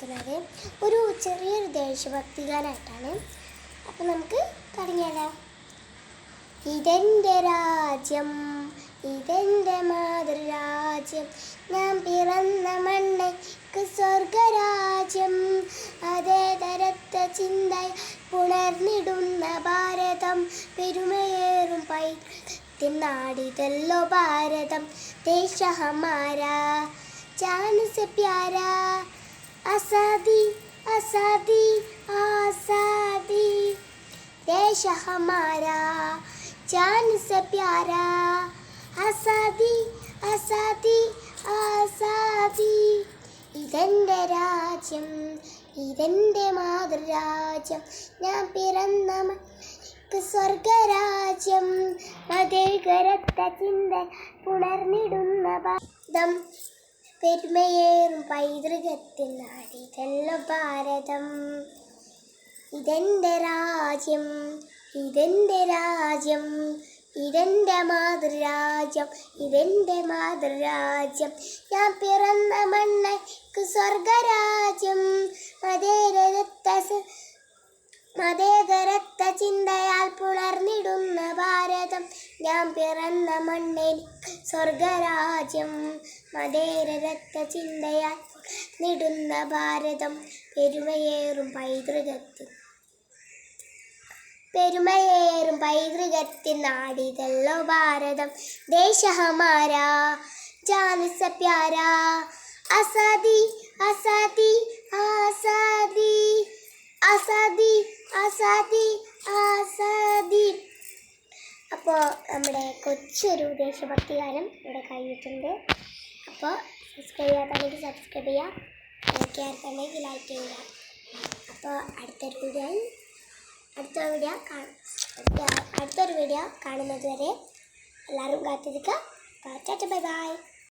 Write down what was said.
കേൾക്കുന്നത് ഒരു ചെറിയൊരു ദേശഭക്തി ഗാനമായിട്ടാണ്. അപ്പം നമുക്ക് തുടങ്ങിയാലോ. ഇതെൻ്റെ രാജ്യം, ഇതെൻ്റെ മാതൃരാജ്യം, ഞാൻ പിറന്ന മണ്ണയ്ക്ക് സ്വർഗരാജ്യം, അതേ തരത്തെ ചിന്ത പുണർന്നിടുന്ന ഭാരതം, പെരുമയേറും നാടിതല്ലോ ഭാരതം. ദേശ ഹമാരാ जान से प्यारा, आज़ादी आज़ादी आज़ादी, देश हमारा जान से प्यारा, आज़ादी आज़ादी आज़ादी. ഇതെൻ്റെ രാജ്യം, ഇതെൻ്റെ മാതൃരാജ്യം, ഞാൻ പിറന്ന സ്വർഗരാജ്യം, മതേതരത്വ ചിന്ത പുണർന്നിടുന്ന ഭാരതം, പെരുമയേറും പൈതൃകത്തിൻ നാടിതല്ലോ ഭാരതം. ഇതെൻ്റെ രാജ്യം, ഇതെൻ്റെ രാജ്യം, ഇതെൻ്റെ മാതൃരാജ്യം, ഇതെൻ്റെ മാതൃരാജ്യം, ഞാൻ പിറന്ന മണ്ണയ്ക്ക് സ്വർഗരാജ്യം, മതേതരത്വ ചിന്തയാൽ പുണർന്നിടുന്ന ഭാരതം, ഞാൻ പിറന്ന മണ്ണെനിക്ക് സ്വർഗരാജ്യം, മതേതരത്വ ചിന്തയാൽ പുണർന്നിടുന്ന ഭാരതം, പെരുമയേറും പൈതൃകത്തിൻ നാടിതല്ലോ ഭാരതം. ദേശ ഹമാരാ ജാൻ സെ പ്യാരാ, ആസാദി ആസാദി ആസാദി ആസാദി ആസാദി ആസാദി. അപ്പോൾ നമ്മുടെ കൊച്ചൊരു ദേശഭക്തി ഗാനം ഇവിടെ കഴിഞ്ഞിട്ടുണ്ട്. അപ്പോൾ സബ്സ്ക്രൈബ് ചെയ്യാത്തവർക്ക് സബ്സ്ക്രൈബ് ചെയ്യുക, ലൈക്ക് ചെയ്യാത്തവർക്ക് ലൈക്ക് ചെയ്യുക. അപ്പോൾ അടുത്തൊരു വീഡിയോ കാണുന്നത് വരെ എല്ലാവരും കാത്തിരിക്കുക. Bye bye.